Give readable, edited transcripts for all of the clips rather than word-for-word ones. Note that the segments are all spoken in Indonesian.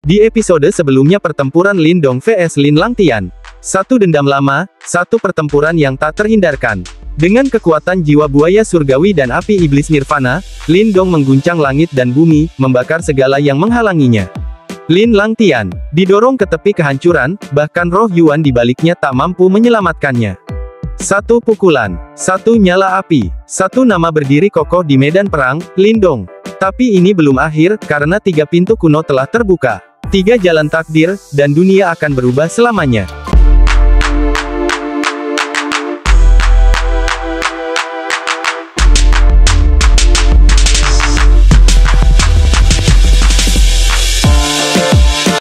Di episode sebelumnya pertempuran Lin Dong vs Lin Langtian. Satu dendam lama, satu pertempuran yang tak terhindarkan. Dengan kekuatan jiwa buaya surgawi dan api iblis nirvana, Lin Dong mengguncang langit dan bumi, membakar segala yang menghalanginya. Lin Langtian didorong ke tepi kehancuran, bahkan roh Yuan di baliknya tak mampu menyelamatkannya. Satu pukulan, satu nyala api, satu nama berdiri kokoh di medan perang, Lin Dong. Tapi ini belum akhir, karena 3 pintu kuno telah terbuka. 3 jalan takdir, dan dunia akan berubah selamanya.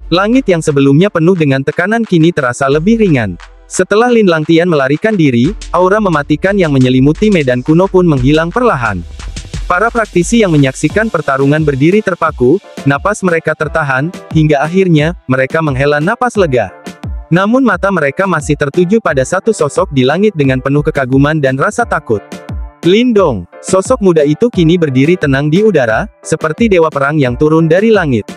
Langit yang sebelumnya penuh dengan tekanan kini terasa lebih ringan. Setelah Lin Langtian melarikan diri, aura mematikan yang menyelimuti medan kuno pun menghilang perlahan. Para praktisi yang menyaksikan pertarungan berdiri terpaku, napas mereka tertahan, hingga akhirnya, mereka menghela napas lega. Namun mata mereka masih tertuju pada satu sosok di langit dengan penuh kekaguman dan rasa takut. Lin Dong, sosok muda itu kini berdiri tenang di udara, seperti dewa perang yang turun dari langit.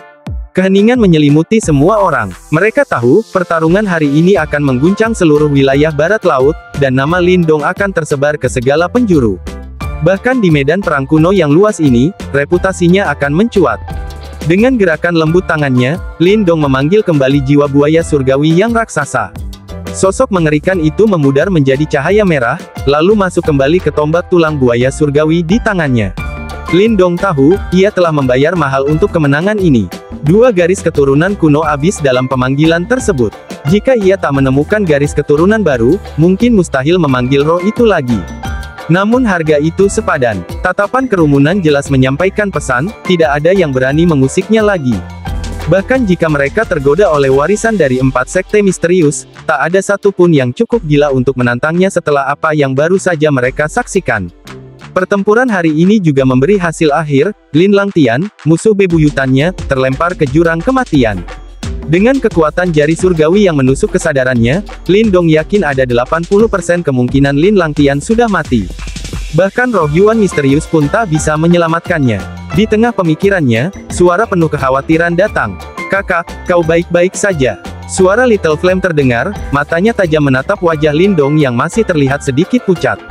Keheningan menyelimuti semua orang. Mereka tahu, pertarungan hari ini akan mengguncang seluruh wilayah barat laut, dan nama Lin Dong akan tersebar ke segala penjuru. Bahkan di medan perang kuno yang luas ini, reputasinya akan mencuat. Dengan gerakan lembut tangannya, Lin Dong memanggil kembali jiwa buaya surgawi yang raksasa. Sosok mengerikan itu memudar menjadi cahaya merah, lalu masuk kembali ke tombak tulang buaya surgawi di tangannya. Lin Dong tahu, ia telah membayar mahal untuk kemenangan ini. 2 garis keturunan kuno abis dalam pemanggilan tersebut. Jika ia tak menemukan garis keturunan baru, mungkin mustahil memanggil roh itu lagi. Namun harga itu sepadan. Tatapan kerumunan jelas menyampaikan pesan, tidak ada yang berani mengusiknya lagi. Bahkan jika mereka tergoda oleh warisan dari 4 sekte misterius, tak ada satupun yang cukup gila untuk menantangnya setelah apa yang baru saja mereka saksikan. Pertempuran hari ini juga memberi hasil akhir, Lin Langtian, musuh bebuyutannya, terlempar ke jurang kematian. Dengan kekuatan jari surgawi yang menusuk kesadarannya, Lin Dong yakin ada 80% kemungkinan Lin Langtian sudah mati. Bahkan roh Yuan misterius pun tak bisa menyelamatkannya. Di tengah pemikirannya, suara penuh kekhawatiran datang. "Kakak, kau baik-baik saja?" Suara Little Flame terdengar, matanya tajam menatap wajah Lin Dong yang masih terlihat sedikit pucat.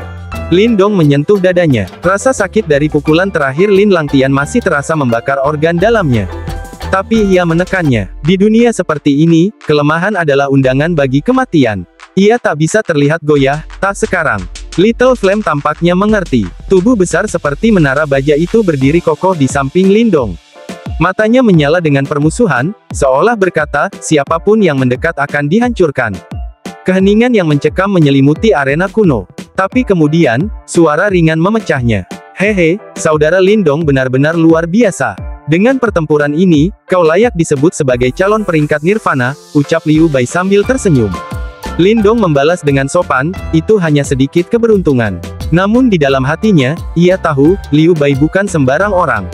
Lin Dong menyentuh dadanya. Rasa sakit dari pukulan terakhir Lin Langtian masih terasa membakar organ dalamnya. Tapi ia menekannya. Di dunia seperti ini, kelemahan adalah undangan bagi kematian. Ia tak bisa terlihat goyah, tak sekarang. Little Flame tampaknya mengerti. Tubuh besar seperti menara baja itu berdiri kokoh di samping Lin Dong. Matanya menyala dengan permusuhan, seolah berkata, siapapun yang mendekat akan dihancurkan. Keheningan yang mencekam menyelimuti arena kuno. Tapi kemudian, suara ringan memecahnya. "Hehe, saudara Lin Dong benar-benar luar biasa. Dengan pertempuran ini, kau layak disebut sebagai calon peringkat nirvana," ucap Liu Bai sambil tersenyum. Lin Dong membalas dengan sopan, "Itu hanya sedikit keberuntungan." Namun di dalam hatinya, ia tahu, Liu Bai bukan sembarang orang.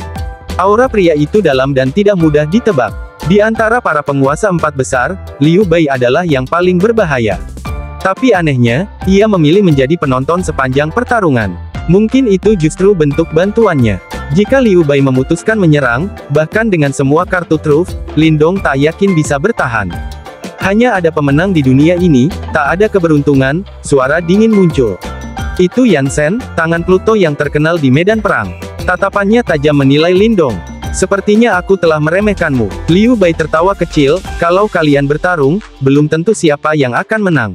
Aura pria itu dalam dan tidak mudah ditebak. Di antara para penguasa 4 besar, Liu Bai adalah yang paling berbahaya. Tapi anehnya, ia memilih menjadi penonton sepanjang pertarungan. Mungkin itu justru bentuk bantuannya. Jika Liu Bai memutuskan menyerang, bahkan dengan semua kartu truf, Lin Dong tak yakin bisa bertahan. Hanya ada pemenang di dunia ini, tak ada keberuntungan, suara dingin muncul. Itu Yansen, tangan Pluto yang terkenal di medan perang. Tatapannya tajam menilai Lin Dong. "Sepertinya aku telah meremehkanmu." Liu Bai tertawa kecil, "Kalau kalian bertarung, belum tentu siapa yang akan menang."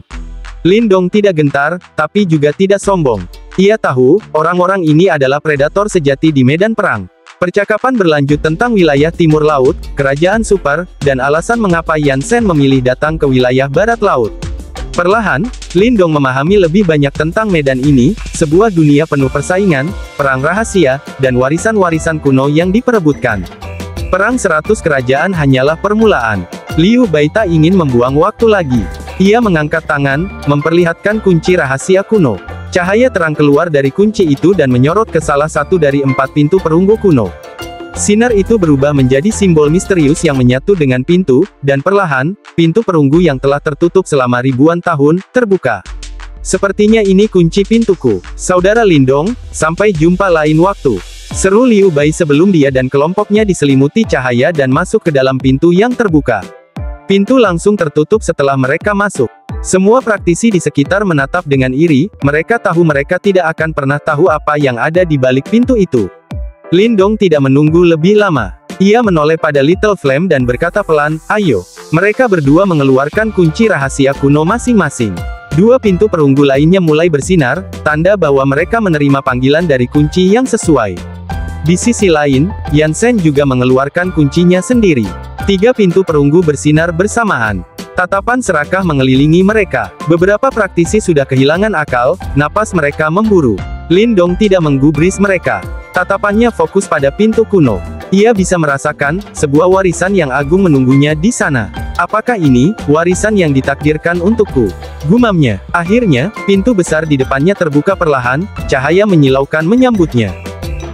Lin Dong tidak gentar, tapi juga tidak sombong. Ia tahu, orang-orang ini adalah predator sejati di medan perang. Percakapan berlanjut tentang wilayah timur laut, kerajaan super, dan alasan mengapa Yansen memilih datang ke wilayah barat laut. Perlahan, Lin Dong memahami lebih banyak tentang medan ini, sebuah dunia penuh persaingan, perang rahasia, dan warisan-warisan kuno yang diperebutkan. Perang 100 kerajaan hanyalah permulaan. Liu Bai tak ingin membuang waktu lagi. Ia mengangkat tangan, memperlihatkan kunci rahasia kuno. Cahaya terang keluar dari kunci itu dan menyorot ke salah satu dari 4 pintu perunggu kuno. Sinar itu berubah menjadi simbol misterius yang menyatu dengan pintu, dan perlahan, pintu perunggu yang telah tertutup selama ribuan tahun, terbuka. "Sepertinya ini kunci pintuku. Saudara Lin Dong, sampai jumpa lain waktu." Seru Liu Bai sebelum dia dan kelompoknya diselimuti cahaya dan masuk ke dalam pintu yang terbuka. Pintu langsung tertutup setelah mereka masuk. Semua praktisi di sekitar menatap dengan iri, mereka tahu mereka tidak akan pernah tahu apa yang ada di balik pintu itu. Lindong tidak menunggu lebih lama. Ia menoleh pada Little Flame dan berkata pelan, "Ayo." Mereka berdua mengeluarkan kunci rahasia kuno masing-masing. Dua pintu perunggu lainnya mulai bersinar, tanda bahwa mereka menerima panggilan dari kunci yang sesuai. Di sisi lain, Yansen juga mengeluarkan kuncinya sendiri. 3 pintu perunggu bersinar bersamaan. Tatapan serakah mengelilingi mereka. Beberapa praktisi sudah kehilangan akal, napas mereka memburu. Lindong tidak menggubris mereka. Tatapannya fokus pada pintu kuno. Ia bisa merasakan, sebuah warisan yang agung menunggunya di sana. Apakah ini, warisan yang ditakdirkan untukku? Gumamnya. Akhirnya, pintu besar di depannya terbuka perlahan, cahaya menyilaukan menyambutnya.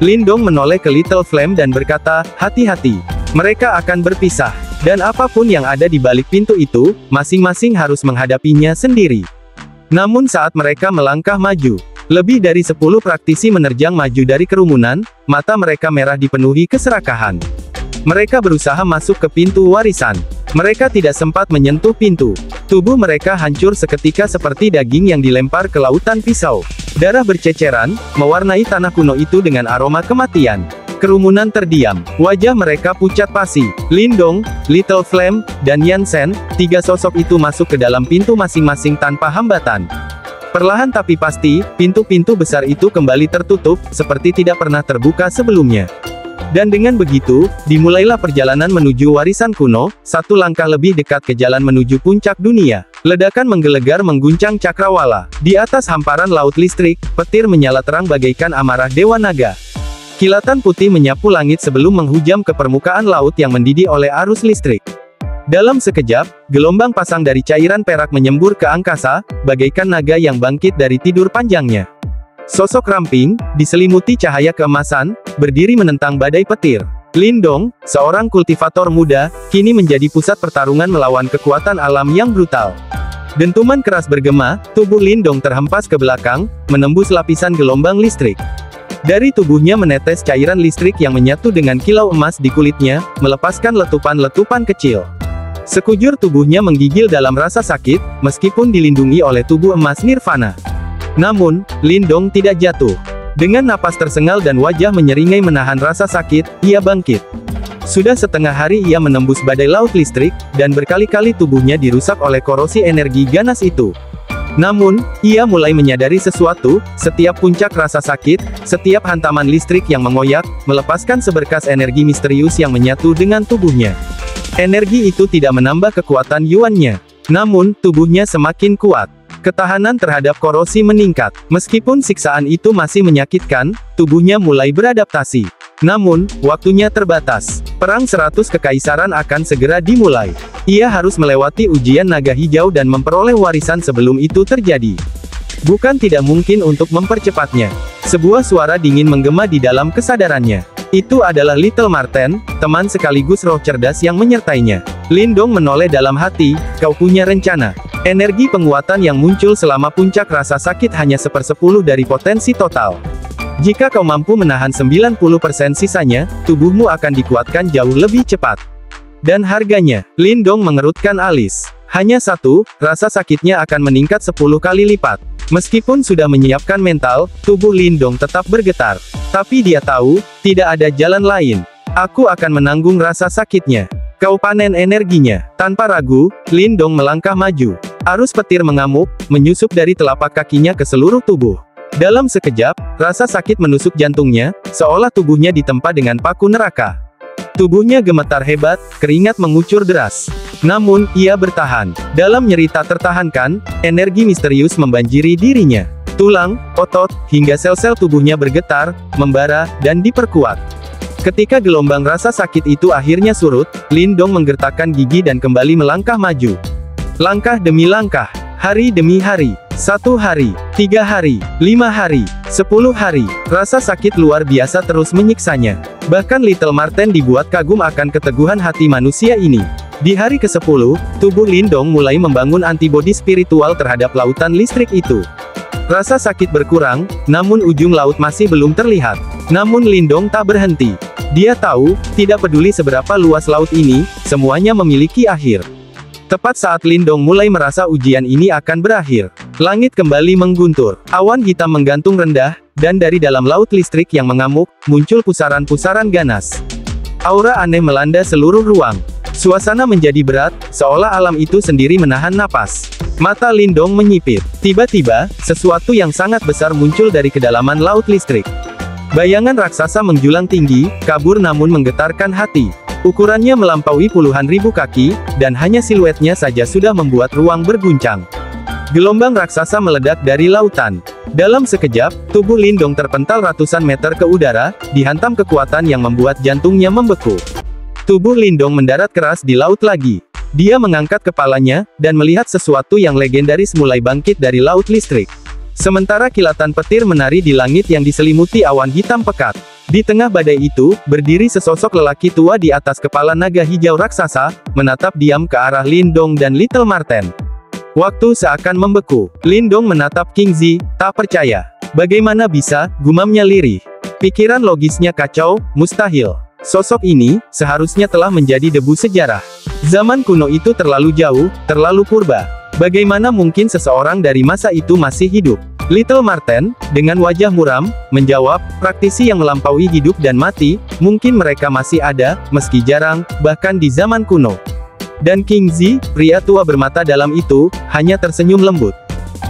Lindong menoleh ke Little Flame dan berkata, "Hati-hati. Mereka akan berpisah. Dan apapun yang ada di balik pintu itu, masing-masing harus menghadapinya sendiri." Namun saat mereka melangkah maju, lebih dari 10 praktisi menerjang maju dari kerumunan, mata mereka merah dipenuhi keserakahan. Mereka berusaha masuk ke pintu warisan. Mereka tidak sempat menyentuh pintu. Tubuh mereka hancur seketika seperti daging yang dilempar ke lautan pisau. Darah berceceran, mewarnai tanah kuno itu dengan aroma kematian. Kerumunan terdiam. Wajah mereka pucat pasi. Lindong, Little Flame, dan Yansen, 3 sosok itu masuk ke dalam pintu masing-masing tanpa hambatan. Perlahan tapi pasti, pintu-pintu besar itu kembali tertutup, seperti tidak pernah terbuka sebelumnya. Dan dengan begitu, dimulailah perjalanan menuju warisan kuno, 1 langkah lebih dekat ke jalan menuju puncak dunia. Ledakan menggelegar mengguncang cakrawala. Di atas hamparan laut listrik, petir menyala terang bagaikan amarah Dewa Naga. Kilatan putih menyapu langit sebelum menghujam ke permukaan laut yang mendidih oleh arus listrik. Dalam sekejap, gelombang pasang dari cairan perak menyembur ke angkasa, bagaikan naga yang bangkit dari tidur panjangnya. Sosok ramping, diselimuti cahaya keemasan, berdiri menentang badai petir. Lindong, seorang kultivator muda, kini menjadi pusat pertarungan melawan kekuatan alam yang brutal. Dentuman keras bergema, tubuh Lindong terhempas ke belakang, menembus lapisan gelombang listrik. Dari tubuhnya menetes cairan listrik yang menyatu dengan kilau emas di kulitnya, melepaskan letupan-letupan kecil. Sekujur tubuhnya menggigil dalam rasa sakit, meskipun dilindungi oleh tubuh emas nirvana. Namun, Lindong tidak jatuh. Dengan napas tersengal dan wajah menyeringai menahan rasa sakit, ia bangkit. Sudah setengah hari ia menembus badai laut listrik, dan berkali-kali tubuhnya dirusak oleh korosi energi ganas itu. Namun, ia mulai menyadari sesuatu, setiap puncak rasa sakit, setiap hantaman listrik yang mengoyak, melepaskan seberkas energi misterius yang menyatu dengan tubuhnya. Energi itu tidak menambah kekuatan Yuannya. Namun, tubuhnya semakin kuat. Ketahanan terhadap korosi meningkat. Meskipun siksaan itu masih menyakitkan, tubuhnya mulai beradaptasi. Namun, waktunya terbatas. Perang 100 Kekaisaran akan segera dimulai. Ia harus melewati ujian naga hijau dan memperoleh warisan sebelum itu terjadi. Bukan tidak mungkin untuk mempercepatnya. Sebuah suara dingin menggema di dalam kesadarannya. Itu adalah Little Marten, teman sekaligus roh cerdas yang menyertainya. Lindong menoleh dalam hati, "Kau punya rencana." Energi penguatan yang muncul selama puncak rasa sakit hanya 1/10 dari potensi total. Jika kau mampu menahan 90% sisanya, tubuhmu akan dikuatkan jauh lebih cepat. Dan harganya, Lindong mengerutkan alis. Hanya satu, rasa sakitnya akan meningkat 10 kali lipat. Meskipun sudah menyiapkan mental, tubuh Lindong tetap bergetar. Tapi dia tahu, tidak ada jalan lain. "Aku akan menanggung rasa sakitnya. Kau panen energinya." Tanpa ragu, Lindong melangkah maju. Arus petir mengamuk, menyusup dari telapak kakinya ke seluruh tubuh. Dalam sekejap, rasa sakit menusuk jantungnya, seolah tubuhnya ditempa dengan paku neraka. Tubuhnya gemetar hebat, keringat mengucur deras. Namun, ia bertahan. Dalam nyeri tak tertahankan, energi misterius membanjiri dirinya. Tulang, otot, hingga sel-sel tubuhnya bergetar, membara, dan diperkuat. Ketika gelombang rasa sakit itu akhirnya surut, Lindong menggertakkan gigi dan kembali melangkah maju. Langkah demi langkah, hari demi hari, 1 hari, 3 hari, 5 hari, 10 hari, rasa sakit luar biasa terus menyiksanya. Bahkan Little Marten dibuat kagum akan keteguhan hati manusia ini. Di hari ke-10, tubuh Lindong mulai membangun antibodi spiritual terhadap lautan listrik itu. Rasa sakit berkurang, namun ujung laut masih belum terlihat. Namun Lindong tak berhenti. Dia tahu, tidak peduli seberapa luas laut ini, semuanya memiliki akhir. Tepat saat Lindong mulai merasa ujian ini akan berakhir, langit kembali mengguntur, awan hitam menggantung rendah, dan dari dalam laut listrik yang mengamuk, muncul pusaran-pusaran ganas. Aura aneh melanda seluruh ruang. Suasana menjadi berat, seolah alam itu sendiri menahan napas. Mata Lindong menyipit. Tiba-tiba, sesuatu yang sangat besar muncul dari kedalaman laut listrik. Bayangan raksasa menjulang tinggi, kabur namun menggetarkan hati. Ukurannya melampaui puluhan ribu kaki, dan hanya siluetnya saja sudah membuat ruang berguncang. Gelombang raksasa meledak dari lautan. Dalam sekejap, tubuh Lindong terpental ratusan meter ke udara, dihantam kekuatan yang membuat jantungnya membeku. Tubuh Lindong mendarat keras di laut lagi. Dia mengangkat kepalanya, dan melihat sesuatu yang legendaris mulai bangkit dari laut listrik. Sementara kilatan petir menari di langit yang diselimuti awan hitam pekat. Di tengah badai itu, berdiri sesosok lelaki tua di atas kepala naga hijau raksasa, menatap diam ke arah Lindong dan Little Marten. Waktu seakan membeku. Lindong menatap King Zi, tak percaya. Bagaimana bisa, gumamnya lirih. Pikiran logisnya kacau, mustahil. Sosok ini, seharusnya telah menjadi debu sejarah. Zaman kuno itu terlalu jauh, terlalu purba. Bagaimana mungkin seseorang dari masa itu masih hidup? Little Marten, dengan wajah muram, menjawab, praktisi yang melampaui hidup dan mati, mungkin mereka masih ada, meski jarang, bahkan di zaman kuno. Dan King Zi, pria tua bermata dalam itu, hanya tersenyum lembut.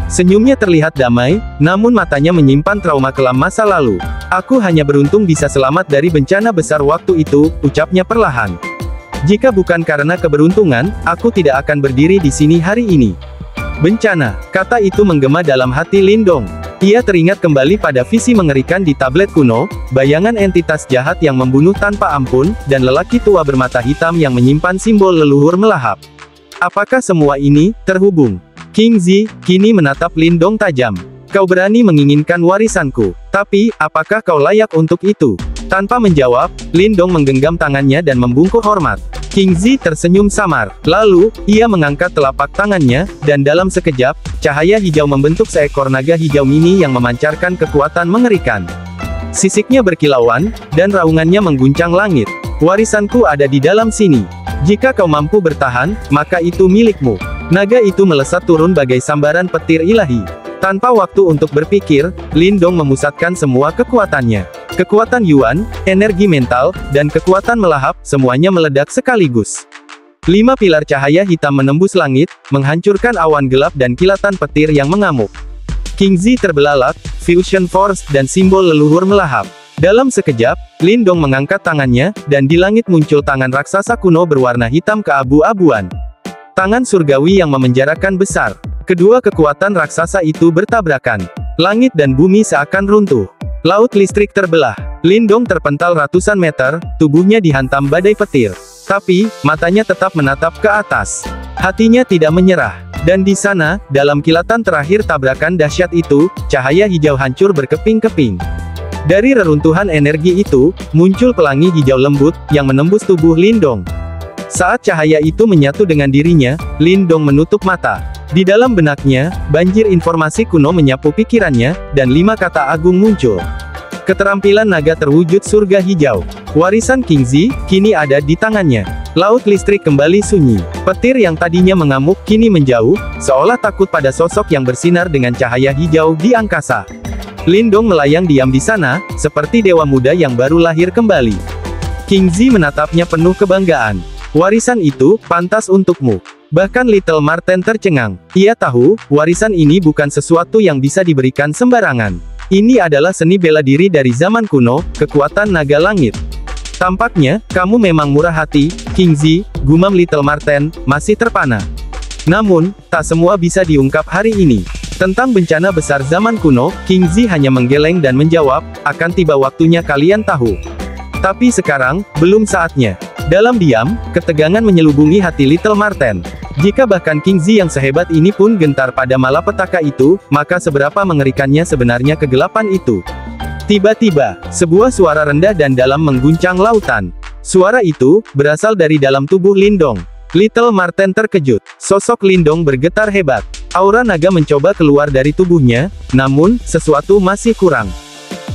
Senyumnya terlihat damai, namun matanya menyimpan trauma kelam masa lalu. Aku hanya beruntung bisa selamat dari bencana besar waktu itu, ucapnya perlahan. Jika bukan karena keberuntungan, aku tidak akan berdiri di sini hari ini. Bencana, kata itu menggema dalam hati Lindong. Ia teringat kembali pada visi mengerikan di tablet kuno, bayangan entitas jahat yang membunuh tanpa ampun, dan lelaki tua bermata hitam yang menyimpan simbol leluhur melahap. Apakah semua ini terhubung? King Zi kini menatap Lindong tajam. Kau berani menginginkan warisanku, tapi apakah kau layak untuk itu? Tanpa menjawab, Lindong menggenggam tangannya dan membungkuk hormat. King Zi tersenyum samar. Lalu, ia mengangkat telapak tangannya, dan dalam sekejap, cahaya hijau membentuk seekor naga hijau mini yang memancarkan kekuatan mengerikan. Sisiknya berkilauan, dan raungannya mengguncang langit. Warisanku ada di dalam sini. Jika kau mampu bertahan, maka itu milikmu. Naga itu melesat turun bagai sambaran petir ilahi. Tanpa waktu untuk berpikir, Lindong memusatkan semua kekuatannya. Kekuatan Yuan, energi mental, dan kekuatan melahap, semuanya meledak sekaligus. 5 pilar cahaya hitam menembus langit, menghancurkan awan gelap dan kilatan petir yang mengamuk. King Zi terbelalak, Fusion Force, dan simbol leluhur melahap. Dalam sekejap, Lindong mengangkat tangannya, dan di langit muncul tangan raksasa kuno berwarna hitam keabu-abuan. Tangan surgawi yang memenjarakan besar. Kedua kekuatan raksasa itu bertabrakan. Langit dan bumi seakan runtuh. Laut listrik terbelah. Lindong terpental ratusan meter, tubuhnya dihantam badai petir. Tapi, matanya tetap menatap ke atas. Hatinya tidak menyerah. Dan di sana, dalam kilatan terakhir tabrakan dahsyat itu, cahaya hijau hancur berkeping-keping. Dari reruntuhan energi itu, muncul pelangi hijau lembut, yang menembus tubuh Lindong. Saat cahaya itu menyatu dengan dirinya, Lindong menutup mata. Di dalam benaknya, banjir informasi kuno menyapu pikirannya, dan 5 kata agung muncul. Keterampilan naga terwujud surga hijau. Warisan King Zi, kini ada di tangannya. Laut listrik kembali sunyi. Petir yang tadinya mengamuk, kini menjauh, seolah takut pada sosok yang bersinar dengan cahaya hijau di angkasa. Lindong melayang diam di sana, seperti dewa muda yang baru lahir kembali. King Zi menatapnya penuh kebanggaan. Warisan itu, pantas untukmu. Bahkan Little Marten tercengang. Ia tahu, warisan ini bukan sesuatu yang bisa diberikan sembarangan. Ini adalah seni bela diri dari zaman kuno, kekuatan naga langit. Tampaknya, kamu memang murah hati, King Zi, gumam Little Marten, masih terpana. Namun, tak semua bisa diungkap hari ini. Tentang bencana besar zaman kuno, King Zi hanya menggeleng dan menjawab, akan tiba waktunya kalian tahu. Tapi sekarang, belum saatnya. Dalam diam, ketegangan menyelubungi hati Little Marten. Jika bahkan King Zi yang sehebat ini pun gentar pada malapetaka itu, maka seberapa mengerikannya sebenarnya kegelapan itu. Tiba-tiba, sebuah suara rendah dan dalam mengguncang lautan. Suara itu, berasal dari dalam tubuh Lindong. Little Marten terkejut. Sosok Lindong bergetar hebat. Aura naga mencoba keluar dari tubuhnya, namun, sesuatu masih kurang.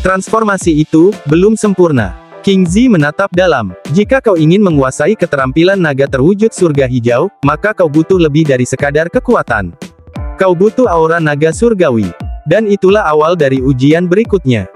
Transformasi itu belum sempurna. King Zi menatap dalam. Jika kau ingin menguasai keterampilan naga terwujud surga hijau, maka kau butuh lebih dari sekadar kekuatan. Kau butuh aura naga surgawi. Dan itulah awal dari ujian berikutnya.